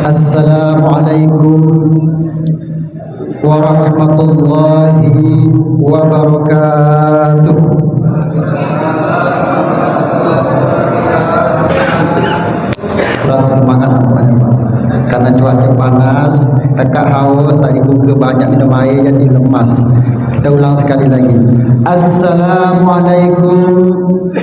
Assalamualaikum warahmatullahi wabarakatuh. Kurang semangat nampaknya Pak, karena cuaca panas, tekak haus, tadi buka banyak minum air jadi lemas. Kita ulang sekali lagi. Assalamualaikum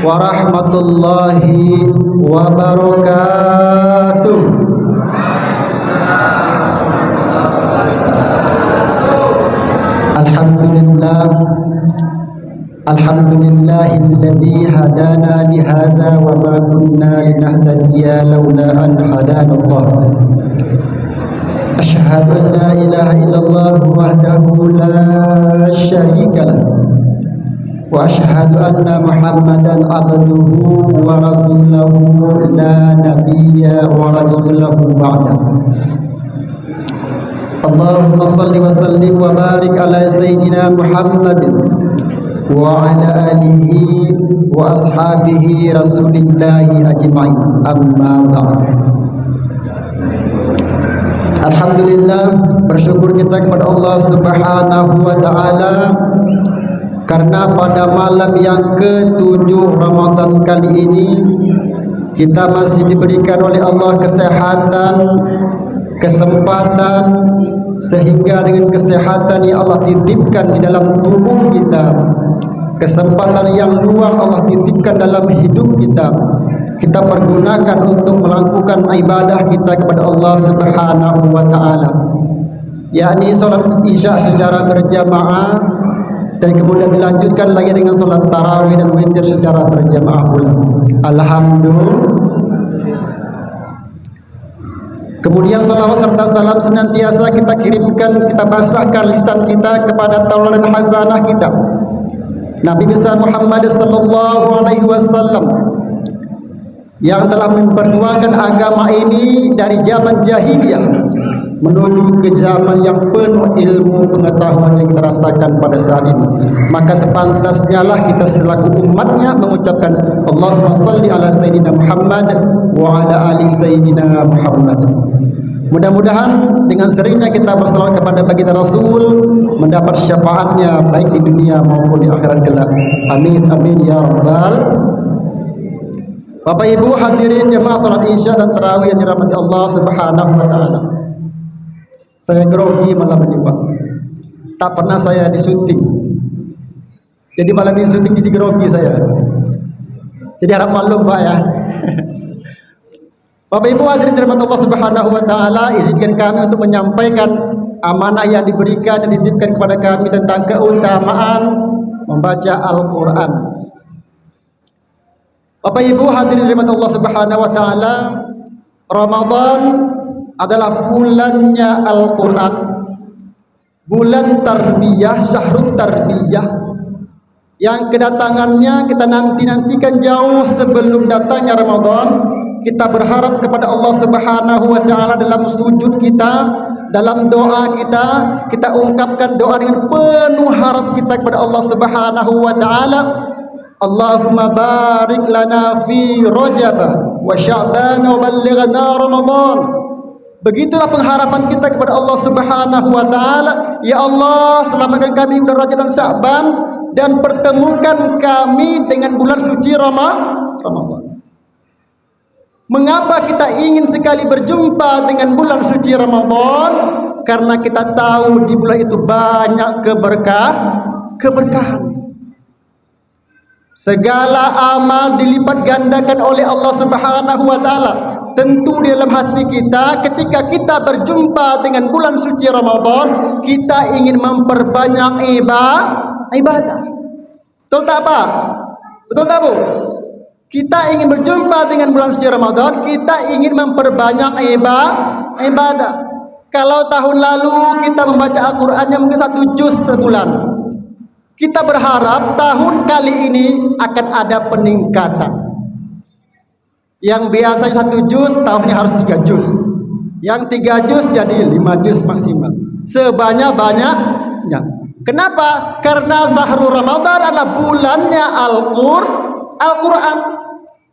warahmatullahi wabarakatuh. Alhamdulillahilladzi hadana lihadza wa ma kunna linahtadiya laula an hadanallah. Asyhadu an la ilaha illallah wahdahu la syarika lah wa asyhadu anna Muhammadan abduhu wa rasuluhu la nabiyya wa rasuluhu ba'da. Allahumma salli wa sallim wa barik ala sayyidina Muhammadin wa ala alihi wa ashabihi rasulillahi ajma'in, amma ba'd. Alhamdulillah, bersyukur kita kepada Allah Subhanahu wa ta'ala karena pada malam yang ke-7 Ramadan kali ini kita masih diberikan oleh Allah kesehatan, kesempatan, sehingga dengan kesehatan yang Allah titipkan di dalam tubuh kita, kesempatan yang luang Allah titipkan dalam hidup kita, kita pergunakan untuk melakukan ibadah kita kepada Allah Subhanahu wa ta'ala, yakni salat isya secara berjamaah dan kemudian dilanjutkan lagi dengan salat tarawih dan witir secara berjamaah pula. Alhamdulillah. Kemudian salawat serta salam senantiasa kita kirimkan, kita basahkan lisan kita kepada tauladan hasanah kita, Nabi besar Muhammad sallallahu alaihi wasallam, yang telah memperjuangkan agama ini dari zaman jahiliyah menuju ke zaman yang penuh ilmu pengetahuan yang kita rasakan pada saat ini. Maka sepantasnya lah kita selaku umatnya mengucapkan Allahumma salli ala sayyidina Muhammad wa ala ali sayyidina Muhammad. Mudah-mudahan dengan seringnya kita bersalawat kepada baginda Rasul mendapat syafaatnya baik di dunia maupun di akhirat kelak. Amin amin ya rabbal. Bapak Ibu hadirin jemaah salat Isya dan tarawih yang dirahmati Allah Subhanahu wa taala. Saya grogi malam ini Pak. Tak pernah saya disunting. Jadi malam ini syuting jadi grogi saya. Jadi harap maklum Pak ya. Bapak Ibu hadirin dirahmati Allah Subhanahu wa taala, izinkan kami untuk menyampaikan amanah yang diberikan dan dititipkan kepada kami tentang keutamaan membaca Al-Qur'an. Bapak Ibu hadirin dirahmati Allah Subhanahu wa taala, Ramadan adalah bulannya Al-Quran, bulan tarbiyah, syahrut tarbiyah, yang kedatangannya kita nantikan jauh sebelum datangnya Ramadan. Kita berharap kepada Allah Subhanahu wa ta'ala dalam sujud kita, dalam doa kita, kita ungkapkan doa dengan penuh harap kita kepada Allah Subhanahu wa ta'ala. Allahumma barik lana fi Rajab wa Sya'ban wa ballighna Ramadan. Begitulah pengharapan kita kepada Allah Subhanahu wa taala. Ya Allah, selamatkan kami bulan Rajab dan Sya'ban dan pertemukan kami dengan bulan suci Ramadan. Mengapa kita ingin sekali berjumpa dengan bulan suci Ramadan? Karena kita tahu di bulan itu banyak keberkahan. Segala amal dilipat gandakan oleh Allah Subhanahu wa taala. Tentu di dalam hati kita ketika kita berjumpa dengan bulan suci Ramadan, kita ingin memperbanyak ibadah. Betul tak Pak? Betul tak Bu? Kita ingin berjumpa dengan bulan suci Ramadan, kita ingin memperbanyak ibadah. Kalau tahun lalu kita membaca Al-Qur'annya mungkin 1 juz sebulan, kita berharap tahun kali ini akan ada peningkatan. Yang biasanya 1 juz, tahunnya harus 3 juz. Yang 3 juz jadi 5 juz maksimal. Sebanyak-banyaknya. Kenapa? Karena Syahrul Ramadan adalah bulannya Al-Quran.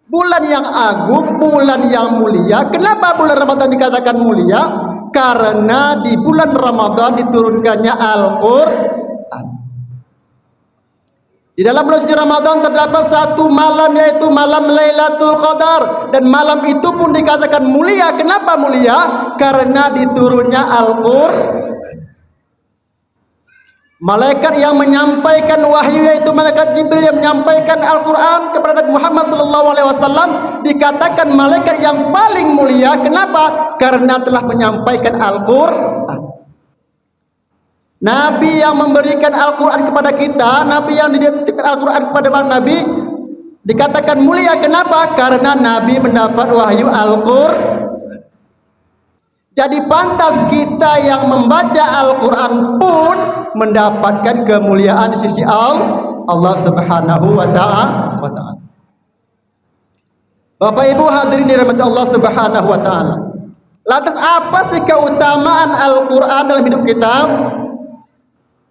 Bulan yang agung, bulan yang mulia. Kenapa bulan Ramadan dikatakan mulia? Karena di bulan Ramadan diturunkannya Al-Quran. Di dalam bulan suci Ramadan terdapat satu malam, yaitu malam Lailatul Qadar, dan malam itu pun dikatakan mulia. Kenapa mulia? Karena diturunnya Al-Quran. Malaikat yang menyampaikan wahyu, yaitu malaikat Jibril yang menyampaikan Al-Quran kepada Nabi Muhammad SAW, dikatakan malaikat yang paling mulia. Kenapa? Karena telah menyampaikan Al-Quran. Nabi yang memberikan Al-Quran kepada kita, Nabi yang diberikan Al-Quran kepada Nabi, dikatakan mulia. Kenapa? Karena Nabi mendapat wahyu Al-Quran. Jadi pantas kita yang membaca Al-Quran pun mendapatkan kemuliaan di sisi Allah Subhanahu wa Ta'ala. Bapak Ibu hadirin dirahmati Allah Subhanahu wa Ta'ala. Lantas apa sih keutamaan Al-Quran dalam hidup kita?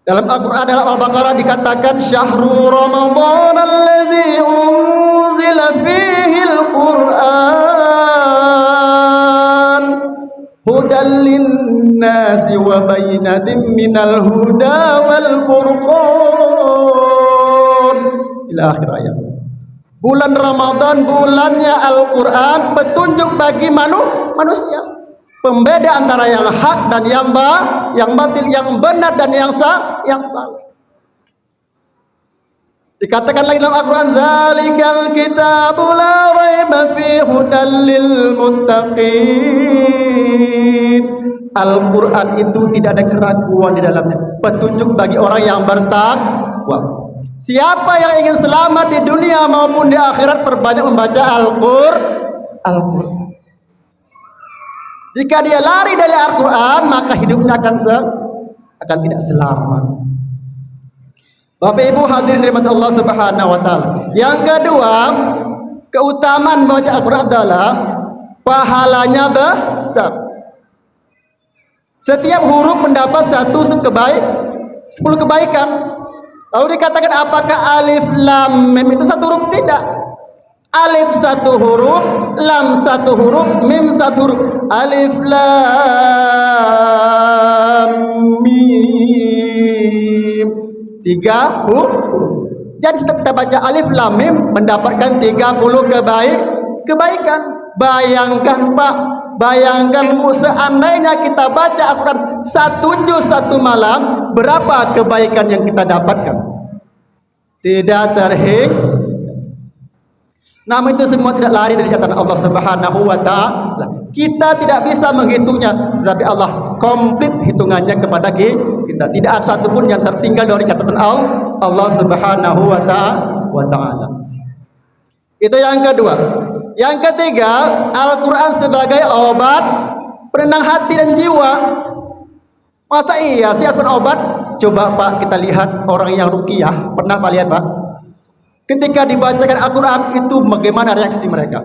Dalam Al-Quran, dalam Al-Baqarah dikatakan Syahrul Ramadan alladzi unzila fihi Al-Quran hudan linnasi wa bayyinatin minal huda wal furqan ila akhir ayat. Bulan Ramadan, bulannya Al-Quran, petunjuk bagi manusia, pembeda antara yang hak dan yang batil, yang benar dan yang salah. Dikatakan lagi dalam Al-Quran, zalikal kitabu la raiba fi hudal lil muttaqin. Al-Quran itu tidak ada keraguan di dalamnya, petunjuk bagi orang yang bertakwa. Siapa yang ingin selamat di dunia maupun di akhirat, perbanyak membaca Al-Quran. Jika dia lari dari Al-Quran, maka hidupnya akan tidak selamat. Bapak Ibu hadirin dirahmati Allah Subhanahu wa Ta'ala. Yang kedua, keutamaan membaca Al-Quran adalah pahalanya besar. Setiap huruf mendapat 10 kebaikan. Lalu dikatakan apakah alif lam mim itu satu huruf? Tidak. Alif satu huruf, lam satu huruf, mim satu huruf. Alif lam mim, 3 huruf. Jadi setiap kita baca alif lam mim mendapatkan 30 kebaikan. Bayangkan Pak, bayangkan Bu, seandainya kita baca Al-Quran 1 juz 1 malam, berapa kebaikan yang kita dapatkan? Tidak terhingga. Namun itu semua tidak lari dari catatan Allah Subhanahu wa Ta'ala. Kita tidak bisa menghitungnya, tetapi Allah komplit hitungannya kepada kita. Tidak ada satupun yang tertinggal dari catatan Allah Subhanahu wa Ta'ala. Itu yang kedua. Yang ketiga, Al-Quran sebagai obat penenang hati dan jiwa. Masa iya sih Al-Quran obat? Coba Pak kita lihat orang yang ruqyah. Pernah Pak lihat Pak? Ketika dibacakan Al-Quran itu bagaimana reaksi mereka?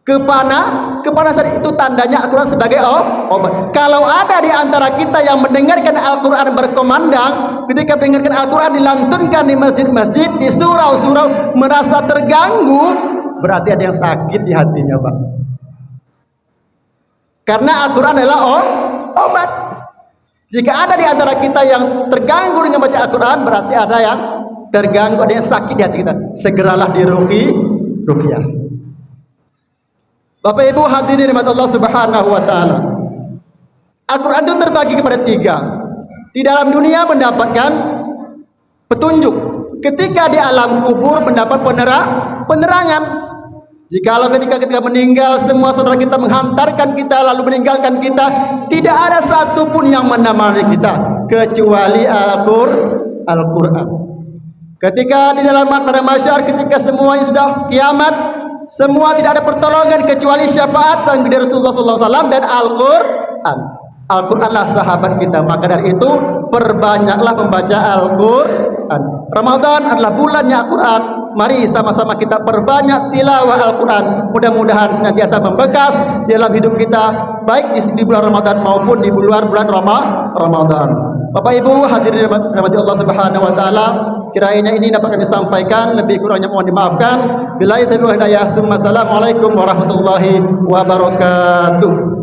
Kepanasan itu tandanya Al-Quran sebagai obat. Kalau ada di antara kita yang mendengarkan Al-Quran berkomandang, ketika mendengarkan Al-Quran dilantunkan di masjid-masjid, di surau-surau, merasa terganggu, berarti ada yang sakit di hatinya Pak. Karena Al-Quran adalah obat. Jika ada di antara kita yang terganggu dengan baca Al-Quran, berarti ada yang terganggu, ada yang sakit di hati kita. Segeralah diruqyah. Bapak Ibu hadirin dirahmati Allah Subhanahu wa Ta'ala. Al-Quran itu terbagi kepada 3. Di dalam dunia mendapatkan petunjuk, ketika di alam kubur mendapat penerangan. Jikalau ketika meninggal, semua saudara kita menghantarkan kita lalu meninggalkan kita, tidak ada satupun yang menemani kita kecuali Al-Quran. Ketika di dalam padang mahsyar, ketika semuanya sudah kiamat, semua tidak ada pertolongan kecuali syafaat dari Rasulullah SAW dan Al-Quran. Al-Quranlah sahabat kita. Maka dari itu perbanyaklah membaca Al-Quran. Ramadan adalah bulannya Al-Quran. Mari sama-sama kita perbanyak tilawah Al-Quran. Mudah-mudahan senantiasa membekas dalam hidup kita, baik di bulan Ramadan maupun di luar bulan Ramadan. Bapak Ibu hadirin rahmati Allah Subhanahu wa Ta'ala, kiranya ini dapat kami sampaikan, lebih kurangnya mohon dimaafkan. Billahi taufiq wal hidayah. Assalamualaikum warahmatullahi wabarakatuh.